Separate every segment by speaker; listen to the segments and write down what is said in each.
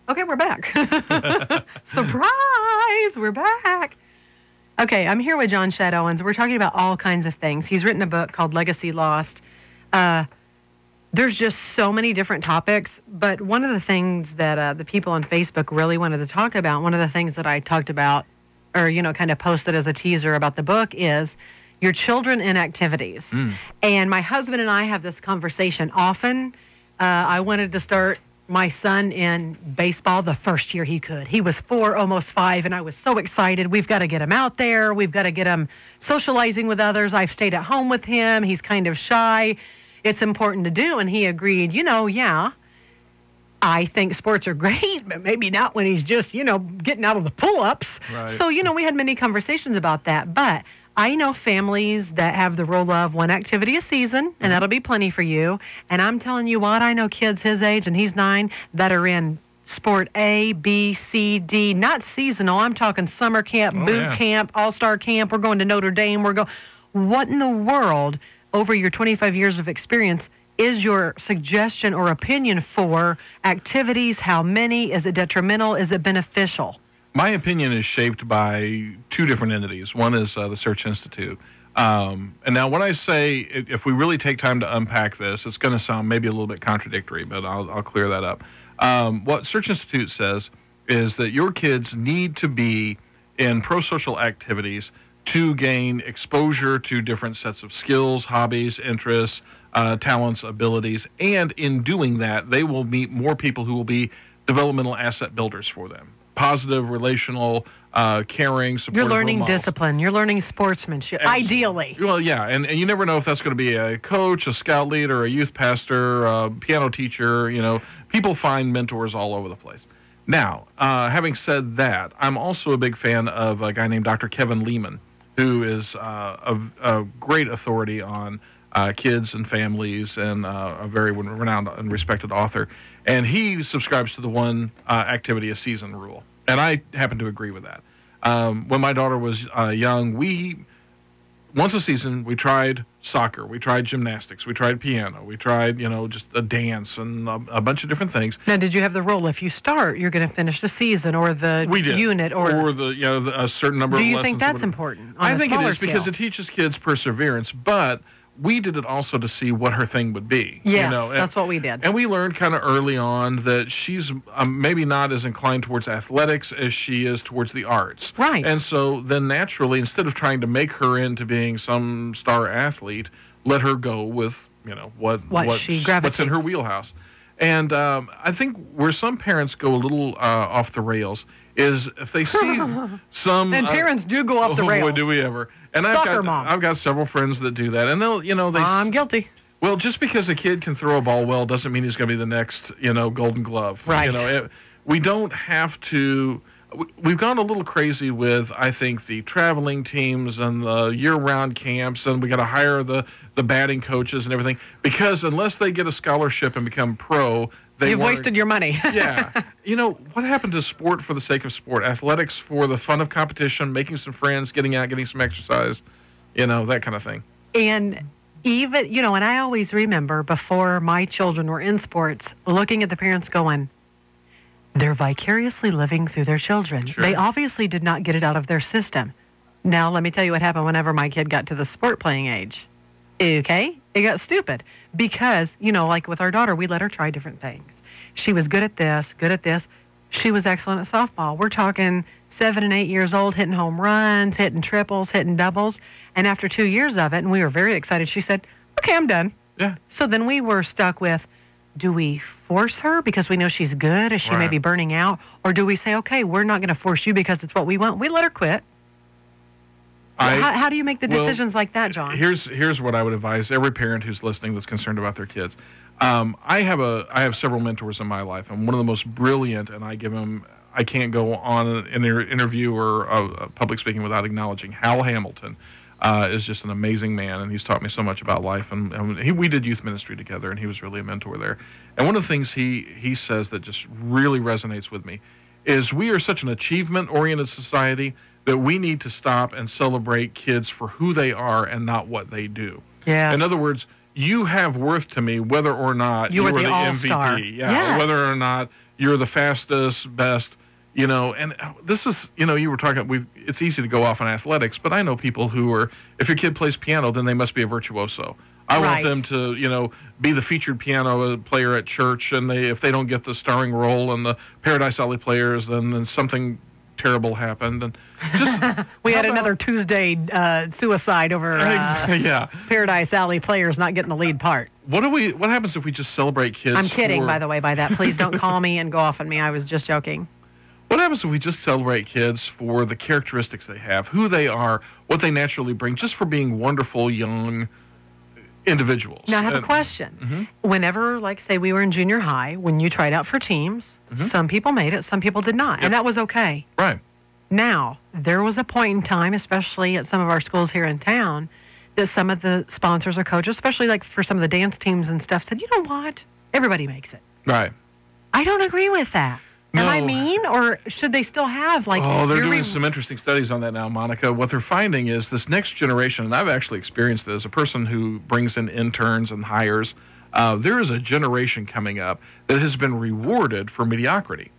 Speaker 1: Okay, we're back. Surprise! We're back. Okay, I'm here with John Shadowens. We're talking about all kinds of things. He's written a book called Legacy Lost. There's just so many different topics, but one of the things that the people on Facebook really wanted to talk about, one of the things that I talked about, or, kind of posted as a teaser about the book is your children in activities. And my husband and I have this conversation often. I wanted to start my son in baseball the first year he could. He was 4, almost 5, and I was so excited. We've got to get him out there. We've got to get him socializing with others. I've stayed at home with him. He's kind of shy. It's important to do. And he agreed, yeah, I think sports are great, but maybe not when he's just, getting out of the pull-ups.
Speaker 2: Right.
Speaker 1: So, we had many conversations about that. But I know families that have the rule of one activity a season, and that'll be plenty for you. And I'm telling you what, I know kids his age, and he's 9, that are in sport A, B, C, D, not seasonal. I'm talking summer camp, boot camp, all-star camp. We're going to Notre Dame. What in the world, over your 25 years of experience, is your suggestion or opinion for activities? How many? Is it detrimental? Is it beneficial?
Speaker 2: My opinion is shaped by 2 different entities. One is the Search Institute. And now when I say, if we really take time to unpack this, it's going to sound maybe a little bit contradictory, but I'll clear that up. What Search Institute says is that your kids need to be in pro-social activities to gain exposure to different sets of skills, hobbies, interests, talents, abilities. And in doing that, they will meet more people who will be developmental asset builders for them. Positive, relational, caring, supportive.
Speaker 1: You're learning discipline. You're learning sportsmanship, ideally.
Speaker 2: Well, yeah, and you never know if that's going to be a coach, a scout leader, a youth pastor, a piano teacher. People find mentors all over the place. Now, having said that, I'm also a big fan of a guy named Dr. Kevin Lehman, who is a great authority on kids and families, and a very renowned and respected author. And he subscribes to the one activity a season rule. And I happen to agree with that. When my daughter was young, once a season, we tried soccer, we tried gymnastics, we tried piano, we tried, just a dance and a bunch of different things.
Speaker 1: Now, did you have the rule, if you start, you're going to finish the season or the unit? Or
Speaker 2: a certain number of lessons.
Speaker 1: Do you think that's important?
Speaker 2: I think it is, because it teaches kids perseverance, but we did it also to see what her thing would be.
Speaker 1: Yes, that's what we did.
Speaker 2: And we learned kind of early on that she's maybe not as inclined towards athletics as she is towards the arts.
Speaker 1: Right.
Speaker 2: And so then naturally, instead of trying to make her into being some star athlete, let her go with, what's in her wheelhouse. And I think where some parents go a little off the rails is if they see some...
Speaker 1: And parents do go off the rails.
Speaker 2: Boy, do we ever. And I've got several friends that do that, and they'll,
Speaker 1: I'm guilty.
Speaker 2: Well, just because a kid can throw a ball well doesn't mean he's going to be the next, Golden Glove.
Speaker 1: Right.
Speaker 2: We don't have to. We've gone a little crazy with, I think, the traveling teams and the year-round camps, and we got to hire the batting coaches and everything, because unless they get a scholarship and become pro, you've
Speaker 1: wasted your money.
Speaker 2: Yeah. What happened to sport for the sake of sport? Athletics for the fun of competition, making some friends, getting out, getting some exercise, that kind of thing.
Speaker 1: And even, and I always remember before my children were in sports, looking at the parents going, they're vicariously living through their children.
Speaker 2: Sure.
Speaker 1: They obviously did not get it out of their system. Now, let me tell you what happened whenever my kid got to the sport playing age. Okay? It got stupid because, like with our daughter, we let her try different things. She was good at this, good at this. She was excellent at softball. We're talking 7 and 8 years old, hitting home runs, hitting triples, hitting doubles. And after 2 years of it, and we were very excited, she said, okay, I'm done.
Speaker 2: Yeah.
Speaker 1: So then we were stuck with, do we force her because we know she's good? Is she maybe burning out? Or do we say, okay, we're not going to force you because it's what we want. We let her quit. How do you make the decisions like that, John?
Speaker 2: Here's what I would advise every parent who's listening that's concerned about their kids. I have several mentors in my life, and one of the most brilliant, and I can't go on an interview or public speaking without acknowledging Hal Hamilton. Is just an amazing man, and he's taught me so much about life. And we did youth ministry together, and he was really a mentor there. And one of the things he says that just really resonates with me is we are such an achievement-oriented society that we need to stop and celebrate kids for who they are and not what they do.
Speaker 1: Yeah.
Speaker 2: In other words, you have worth to me whether or not you are the MVP. Yeah.
Speaker 1: Yes.
Speaker 2: Whether or not you're the fastest, best, and this is, you were talking, it's easy to go off on athletics, but I know people who are, if your kid plays piano, then they must be a virtuoso. I want them to, be the featured piano player at church, and if they don't get the starring role in the Paradise Alley Players, then something terrible happened. And just,
Speaker 1: we had another Tuesday suicide over Paradise Alley Players not getting the lead part.
Speaker 2: What happens if we just celebrate kids?
Speaker 1: I'm kidding, by the way, by that. Please don't call me and go off on me. I was just joking.
Speaker 2: What happens if we just celebrate kids for the characteristics they have, who they are, what they naturally bring, just for being wonderful, young individuals?
Speaker 1: Now, I have a question.
Speaker 2: Mm-hmm.
Speaker 1: Whenever, say we were in junior high, when you tried out for teams, some people made it, some people did not, and that was okay.
Speaker 2: Right.
Speaker 1: Now, there was a point in time, especially at some of our schools here in town, that some of the sponsors or coaches, especially for some of the dance teams and stuff, said, you know what? Everybody makes it.
Speaker 2: Right.
Speaker 1: I don't agree with that.
Speaker 2: No.
Speaker 1: Am I mean, or should they still have,
Speaker 2: Oh, they're doing some interesting studies on that now, Monica. What they're finding is this next generation, and I've actually experienced this, a person who brings in interns and hires, there is a generation coming up that has been rewarded for mediocrity.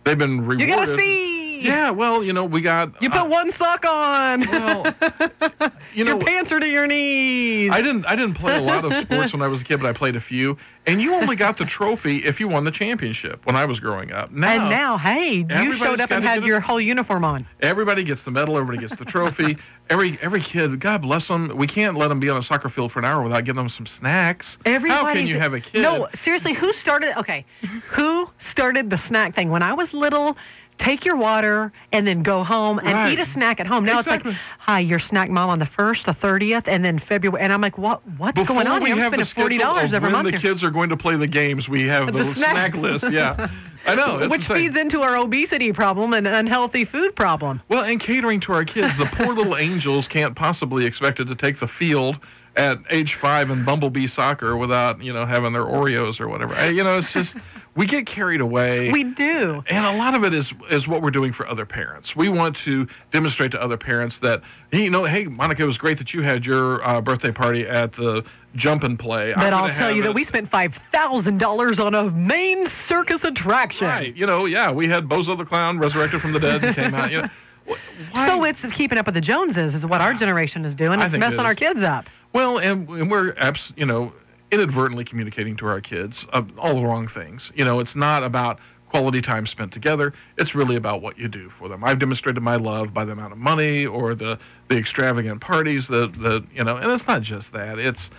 Speaker 2: They've been rewarded.
Speaker 1: You gotta see!
Speaker 2: Yeah, well, we got...
Speaker 1: You put one sock on!
Speaker 2: Well,
Speaker 1: your pants are to your knees!
Speaker 2: I didn't play a lot of sports when I was a kid, but I played a few. And you only got the trophy if you won the championship when I was growing up.
Speaker 1: Now, hey, you showed up and had your whole uniform on.
Speaker 2: Everybody gets the medal. Everybody gets the trophy. Every kid, God bless them. We can't let them be on a soccer field for an hour without giving them some snacks. How can you have a kid?
Speaker 1: No, seriously, who started the snack thing? When I was little, take your water and then go home and eat a snack at home. Now it's like, hi, your snack mom on the 1st, the 30th, and then February. And I'm like, what's going on here? I'm spending $40 every month.
Speaker 2: When the kids are going to play the games, we have the snack list. Yeah. I know.
Speaker 1: Which feeds into our obesity problem and unhealthy food problem.
Speaker 2: Well, and catering to our kids. The poor little angels can't possibly expect it to take the field at age 5 in Bumblebee soccer without, having their Oreos or whatever. It's just, we get carried away.
Speaker 1: We do.
Speaker 2: And a lot of it is what we're doing for other parents. We want to demonstrate to other parents that, hey, Monica, it was great that you had your birthday party at the Jump and Play.
Speaker 1: But I'll tell you that we spent $5,000 on a main circus attraction.
Speaker 2: Right. We had Bozo the Clown resurrected from the dead and came out. Why?
Speaker 1: So it's keeping up with the Joneses is what our generation is doing. It's messing our kids up.
Speaker 2: Well, and we're, inadvertently communicating to our kids all the wrong things. It's not about quality time spent together. It's really about what you do for them. I've demonstrated my love by the amount of money or the extravagant parties that and it's not just that. It's,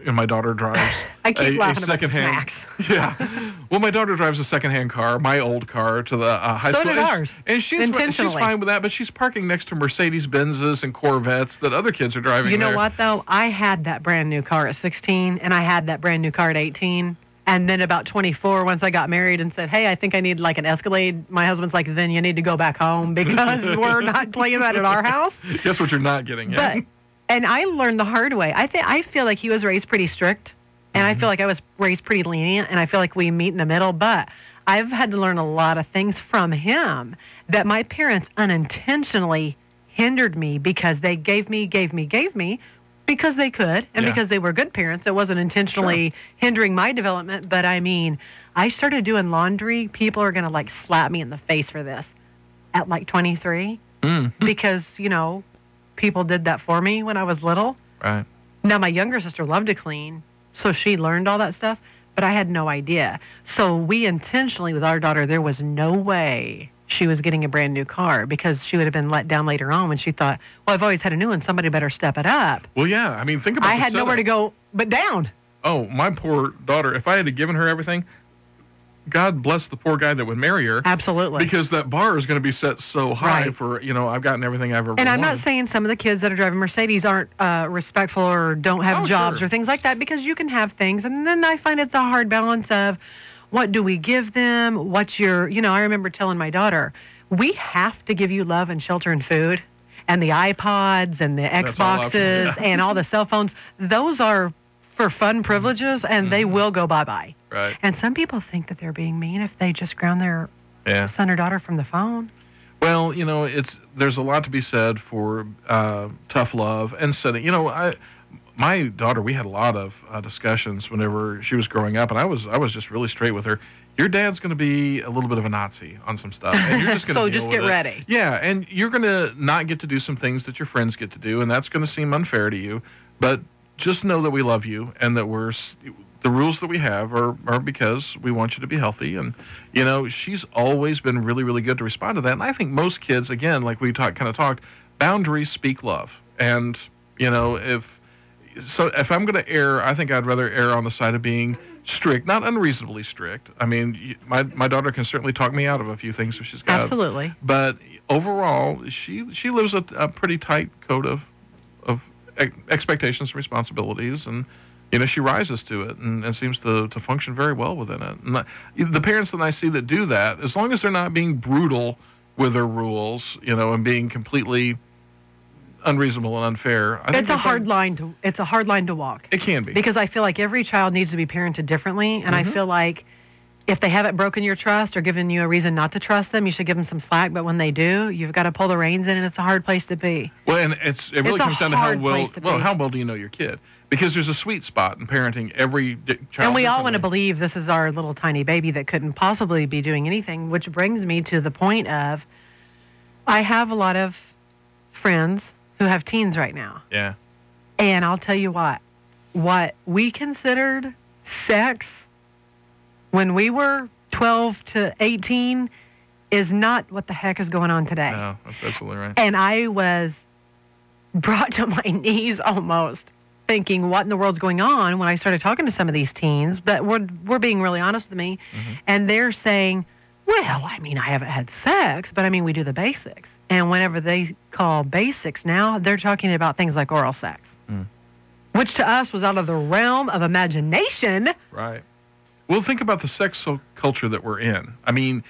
Speaker 2: and my daughter drives
Speaker 1: I keep laughing
Speaker 2: a secondhand.
Speaker 1: Snacks.
Speaker 2: Yeah. Well, my daughter drives a secondhand car, my old car, to the high school.
Speaker 1: So did ours.
Speaker 2: And she's fine with that, but she's parking next to Mercedes-Benzes and Corvettes that other kids are driving.
Speaker 1: You know what, though? I had that brand new car at 16, and I had that brand new car at 18. And then about 24, once I got married and said, hey, I think I need an Escalade, my husband's like, then you need to go back home because we're not playing that at our house.
Speaker 2: Guess what you're not getting, yeah?
Speaker 1: And I learned the hard way. I feel like he was raised pretty strict, and I feel like I was raised pretty lenient, and I feel like we meet in the middle. But I've had to learn a lot of things from him that my parents unintentionally hindered me because they gave me because they could and because they were good parents. It wasn't intentionally hindering my development. But I mean, I started doing laundry. People are going to slap me in the face for this at 23 because, people did that for me when I was little.
Speaker 2: Right.
Speaker 1: Now, my younger sister loved to clean, so she learned all that stuff, but I had no idea. So we intentionally, with our daughter, there was no way she was getting a brand new car because she would have been let down later on when she thought, well, I've always had a new one. Somebody better step it up.
Speaker 2: Well, yeah. I mean, think about
Speaker 1: I had nowhere to go but down.
Speaker 2: Oh, my poor daughter. If I had given her everything, God bless the poor guy that would marry her.
Speaker 1: Absolutely.
Speaker 2: Because that bar is going to be set so high for, I've gotten everything I've ever wanted.
Speaker 1: And I'm not saying some of the kids that are driving Mercedes aren't respectful or don't have jobs or things like that, because you can have things. And then I find it's a hard balance of what do we give them? What's your, I remember telling my daughter, we have to give you love and shelter and food. And the iPods and the Xboxes and all the cell phones, those are for fun privileges, and they will go bye-bye.
Speaker 2: Right.
Speaker 1: And some people think that they're being mean if they just ground their son or daughter from the phone.
Speaker 2: Well, there's a lot to be said for tough love and setting. my daughter, we had a lot of discussions whenever she was growing up, and I was just really straight with her. Your dad's going to be a little bit of a Nazi on some stuff, and you're just going to
Speaker 1: so just get ready.
Speaker 2: Yeah, and you're going to not get to do some things that your friends get to do, and that's going to seem unfair to you. But just know that we love you, and that the rules that we have are because we want you to be healthy. And she's always been really, really good to respond to that. And I think most kids, again, like we talked, boundaries speak love. And if I'm going to err, I think I'd rather err on the side of being strict, not unreasonably strict. I mean, my daughter can certainly talk me out of a few things if she's got.
Speaker 1: Absolutely.
Speaker 2: But overall, she lives a pretty tight code of expectations and responsibilities, and she rises to it and seems to function very well within it. And the parents that I see that do that, as long as they're not being brutal with their rules, and being completely unreasonable and unfair.
Speaker 1: It's a hard line to walk.
Speaker 2: It can be.
Speaker 1: Because I feel like every child needs to be parented differently, and I feel like if they haven't broken your trust or given you a reason not to trust them, you should give them some slack. But when they do, you've got to pull the reins in, and it's a hard place to be.
Speaker 2: Well, and it really comes down to how well do you know your kid? Because there's a sweet spot in parenting every child.
Speaker 1: And we all want to believe this is our little tiny baby that couldn't possibly be doing anything, which brings me to the point of I have a lot of friends who have teens right now.
Speaker 2: Yeah.
Speaker 1: And I'll tell you what we considered sex when we were 12 to 18 is not what the heck is going on today.
Speaker 2: No, that's absolutely right.
Speaker 1: And I was brought to my knees almost, thinking, what in the world's going on, when I started talking to some of these teens that were being really honest with me. And they're saying, well, I mean, I haven't had sex, but I mean, we do the basics. And whenever they call basics now, they're talking about things like oral sex, which to us was out of the realm of imagination.
Speaker 2: Right. Well, think about the sex culture that we're in. I mean,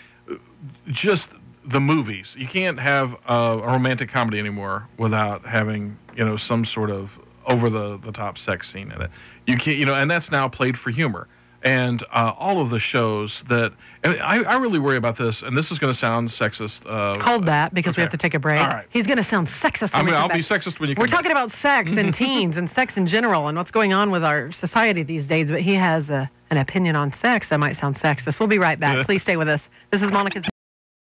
Speaker 2: just the movies. You can't have a romantic comedy anymore without having, some sort of over-the-top sex scene in it. You can't, and that's now played for humor. And all of the shows that, and I really worry about this, and this is going to sound sexist.
Speaker 1: Hold that, because
Speaker 2: okay.
Speaker 1: we have to take a break.
Speaker 2: All right.
Speaker 1: He's going to sound sexist.
Speaker 2: I'll be sexist when you come
Speaker 1: We're talking about sex and teens and sex in general and what's going on with our society these days, but he has an opinion on sex that might sound sexist. We'll be right back. Please stay with us. This is Monica's